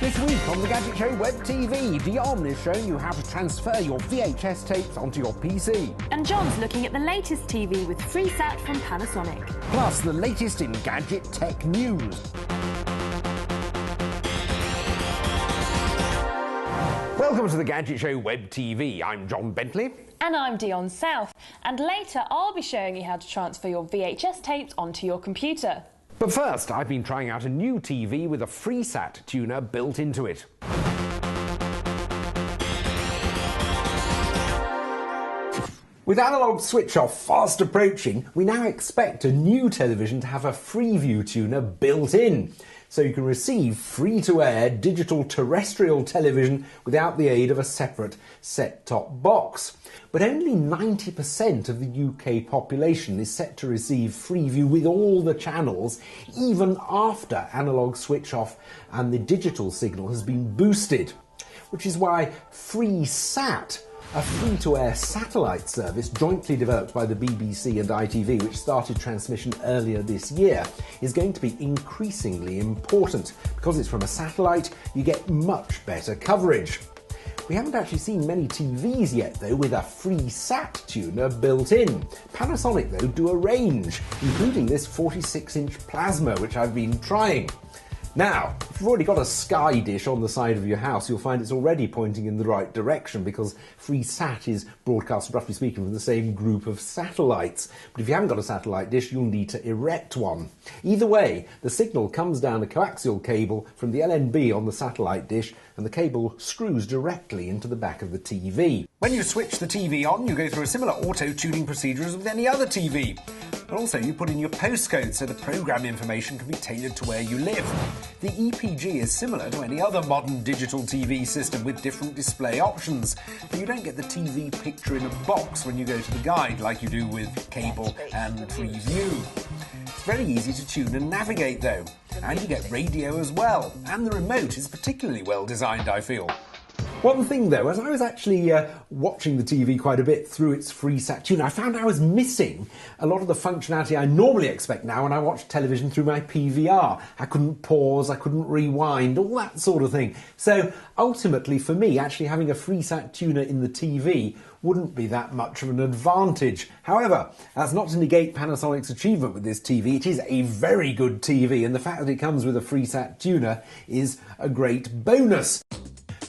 This week on the Gadget Show Web TV, Dionne is showing you how to transfer your VHS tapes onto your PC. And Jon's looking at the latest TV with Freesat from Panasonic. Plus, the latest in gadget tech news. Welcome to the Gadget Show Web TV. I'm John Bentley. And I'm Dionne South. And later, I'll be showing you how to transfer your VHS tapes onto your computer. But first, I've been trying out a new TV with a Freesat tuner built into it. With analog switch-off fast approaching, we now expect a new television to have a Freeview tuner built in, so you can receive free-to-air digital terrestrial television without the aid of a separate set-top box. But only 90% of the UK population is set to receive Freeview with all the channels, even after analog switch-off and the digital signal has been boosted. Which is why Freesat, a free-to-air satellite service jointly developed by the BBC and ITV, which started transmission earlier this year, is going to be increasingly important. Because it's from a satellite, you get much better coverage. We haven't actually seen many TVs yet, though, with a Freesat tuner built in. Panasonic, though, do a range, including this 46-inch plasma, which I've been trying. Now, if you've already got a Sky dish on the side of your house, you'll find it's already pointing in the right direction because Freesat is broadcast, roughly speaking, from the same group of satellites. But if you haven't got a satellite dish, you'll need to erect one. Either way, the signal comes down a coaxial cable from the LNB on the satellite dish, and the cable screws directly into the back of the TV. When you switch the TV on, you go through a similar auto-tuning procedure as with any other TV. But also, you put in your postcode so the programme information can be tailored to where you live. The EPG is similar to any other modern digital TV system with different display options, but you don't get the TV picture in a box when you go to the guide like you do with cable and Freeview. It's very easy to tune and navigate though, and you get radio as well, and the remote is particularly well designed, I feel. One thing though, as I was actually watching the TV quite a bit through its Freesat tuner, I found I was missing a lot of the functionality I normally expect now when I watch television through my PVR. I couldn't pause, I couldn't rewind, all that sort of thing. So ultimately for me, actually having a Freesat tuner in the TV wouldn't be that much of an advantage. However, that's not to negate Panasonic's achievement with this TV. It is a very good TV, and the fact that it comes with a Freesat tuner is a great bonus.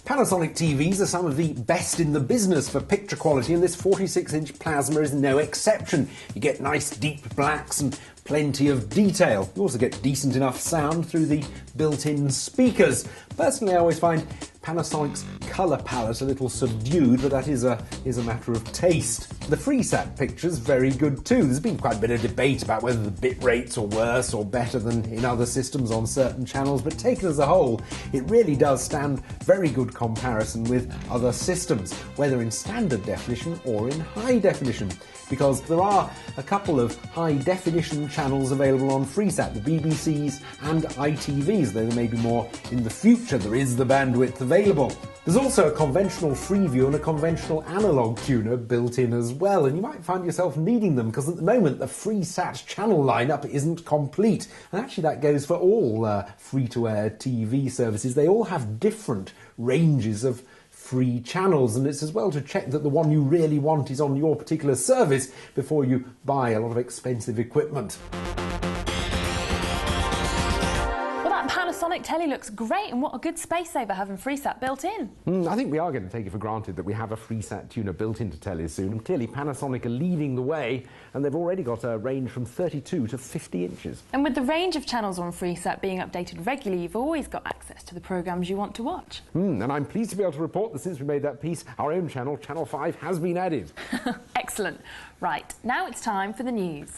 Panasonic TVs are some of the best in the business for picture quality, and this 46-inch plasma is no exception. You get nice deep blacks and plenty of detail. You also get decent enough sound through the built-in speakers. Personally, I always find Panasonic's colour palette a little subdued, but that is a matter of taste. The Freesat picture's very good too. There's been quite a bit of debate about whether the bit rates are worse or better than in other systems on certain channels, but taken as a whole, it really does stand very good comparison with other systems, whether in standard definition or in high definition, because there are a couple of high definition channels available on Freesat, the BBCs and ITVs, though there may be more in the future. There is the bandwidth available. There's also a conventional Freeview and a conventional analog tuner built in as well, and you might find yourself needing them because at the moment the Freesat channel lineup isn't complete. And actually that goes for all free-to-air TV services. They all have different ranges of free channels, and it's as well to check that the one you really want is on your particular service before you buy a lot of expensive equipment. Panasonic telly looks great, and what a good space saver having Freesat built in. I think we are going to take it for granted that we have a Freesat tuner built into tellies soon, and clearly Panasonic are leading the way, and they've already got a range from 32 to 50 inches. And with the range of channels on Freesat being updated regularly, you've always got access to the programmes you want to watch. And I'm pleased to be able to report that since we made that piece, our own channel, Channel 5, has been added. Excellent. Right, now it's time for the news.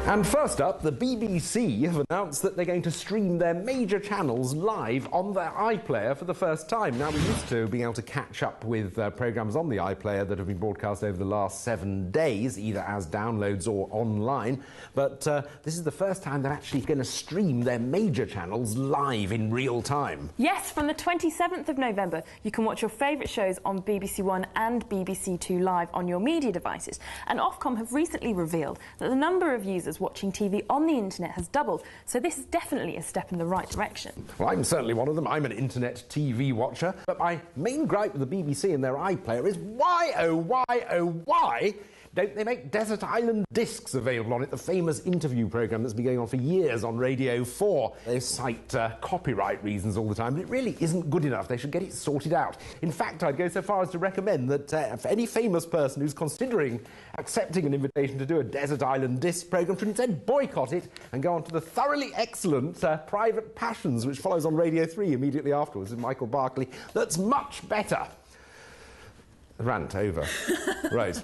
And first up, the BBC have announced that they're going to stream their major channels live on their iPlayer for the first time. Now, we're used to being able to catch up with programmes on the iPlayer that have been broadcast over the last 7 days, either as downloads or online, but this is the first time they're actually going to stream their major channels live in real time. Yes, from the 27th of November, you can watch your favourite shows on BBC One and BBC Two live on your media devices. And Ofcom have recently revealed that the number of users as watching TV on the internet has doubled, so this is definitely a step in the right direction. Well, I'm certainly one of them. I'm an internet TV watcher. But my main gripe with the BBC and their iPlayer is why, oh why don't they make Desert Island Discs available on it, the famous interview programme that's been going on for years on Radio 4? They cite copyright reasons all the time, but it really isn't good enough. They should get it sorted out. In fact, I'd go so far as to recommend that for any famous person who's considering accepting an invitation to do a Desert Island Discs programme should instead boycott it and go on to the thoroughly excellent Private Passions, which follows on Radio 3 immediately afterwards with Michael Barclay. That's much better. Rant over. Right.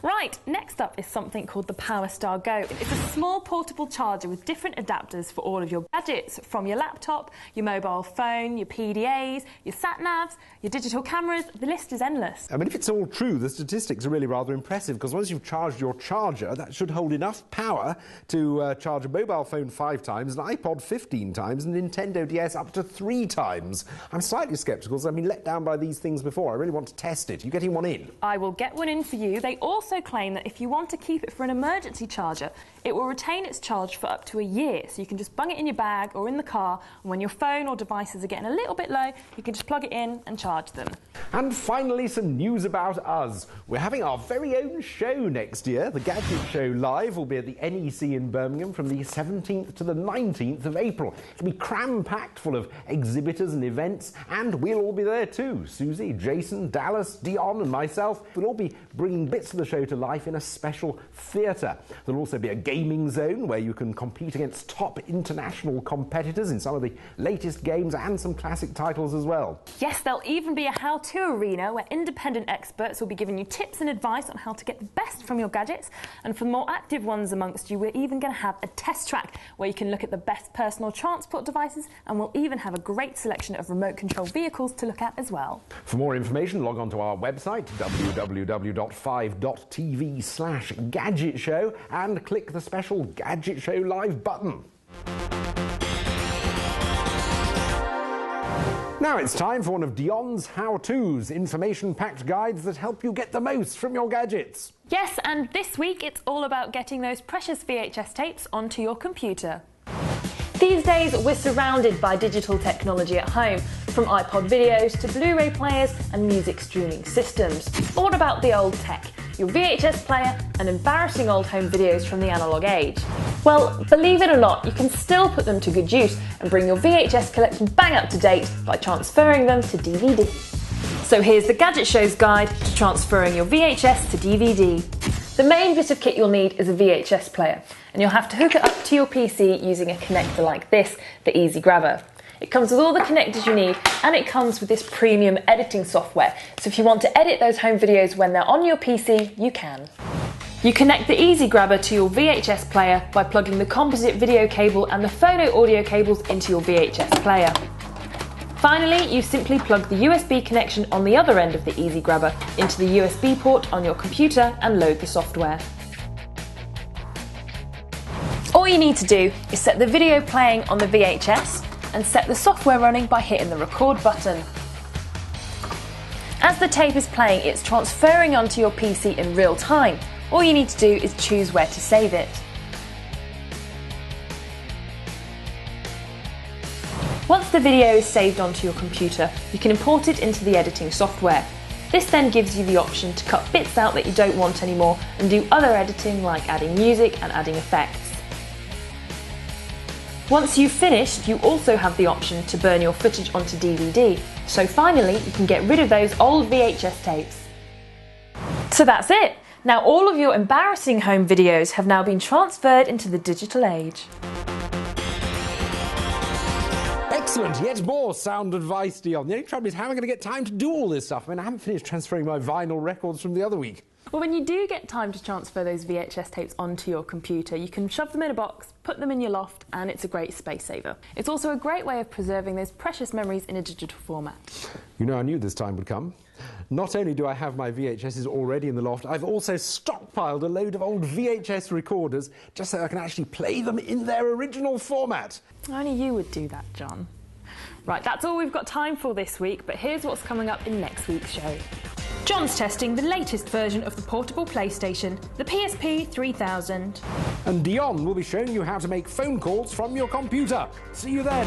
Right, next up is something called the PowerStar Go. It's a small portable charger with different adapters for all of your gadgets, from your laptop, your mobile phone, your PDAs, your sat-navs, your digital cameras. The list is endless. I mean, if it's all true, the statistics are really rather impressive, because once you've charged your charger, that should hold enough power to charge a mobile phone 5 times, an iPod 15 times, and a Nintendo DS up to 3 times. I'm slightly sceptical, because I've been let down by these things before. I really want to test it. You getting one in? I will get one in for you. They also claim that if you want to keep it for an emergency charger, it will retain its charge for up to a year. So you can just bung it in your bag or in the car, and when your phone or devices are getting a little bit low, you can just plug it in and charge them. And finally, some news about us. We're having our very own show next year. The Gadget Show Live will be at the NEC in Birmingham from the 17th to the 19th of April. It'll be cram-packed full of exhibitors and events, and we'll all be there too. Susie, Jason, Dallas, Dionne and myself will all be bringing bits of the show to life in a special theatre. There'll also be a gaming zone where you can compete against top international competitors in some of the latest games and some classic titles as well. Yes, there'll even be a how-to arena where independent experts will be giving you tips and advice on how to get the best from your gadgets. And for the more active ones amongst you, we're even going to have a test track where you can look at the best personal transport devices, and we'll even have a great selection of remote control vehicles to look at as well. For more information, log on to our website www.5.tv/gadgetshow and click the special Gadget Show Live button. Now it's time for one of Dionne's how-tos, information-packed guides that help you get the most from your gadgets. Yes, and this week it's all about getting those precious VHS tapes onto your computer. These days we're surrounded by digital technology at home, from iPod videos to Blu-ray players and music streaming systems. But what about the old tech? Your VHS player and embarrassing old home videos from the analogue age? Well, believe it or not, you can still put them to good use and bring your VHS collection bang up to date by transferring them to DVD. So here's the Gadget Show's guide to transferring your VHS to DVD. The main bit of kit you'll need is a VHS player, and you'll have to hook it up to your PC using a connector like this, the Easy Grabber. It comes with all the connectors you need, and it comes with this premium editing software, so if you want to edit those home videos when they're on your PC, you can. You connect the Easy Grabber to your VHS player by plugging the composite video cable and the phono audio cables into your VHS player. Finally, you simply plug the USB connection on the other end of the Easy Grabber into the USB port on your computer and load the software. All you need to do is set the video playing on the VHS and set the software running by hitting the record button. As the tape is playing, it's transferring onto your PC in real time. All you need to do is choose where to save it. Once the video is saved onto your computer, you can import it into the editing software. This then gives you the option to cut bits out that you don't want anymore and do other editing like adding music and adding effects. Once you've finished, you also have the option to burn your footage onto DVD. So finally, you can get rid of those old VHS tapes. So that's it! Now all of your embarrassing home videos have now been transferred into the digital age. Excellent, yet more sound advice, Dionne. The only trouble is, how am I going to get time to do all this stuff? I mean, I haven't finished transferring my vinyl records from the other week. Well, when you do get time to transfer those VHS tapes onto your computer, you can shove them in a box, put them in your loft, and it's a great space saver. It's also a great way of preserving those precious memories in a digital format. You know, I knew this time would come. Not only do I have my VHSs already in the loft, I've also stockpiled a load of old VHS recorders just so I can actually play them in their original format. Only you would do that, John. Right, that's all we've got time for this week, but here's what's coming up in next week's show. Jon's testing the latest version of the portable PlayStation, the PSP 3000. And Dionne will be showing you how to make phone calls from your computer. See you then.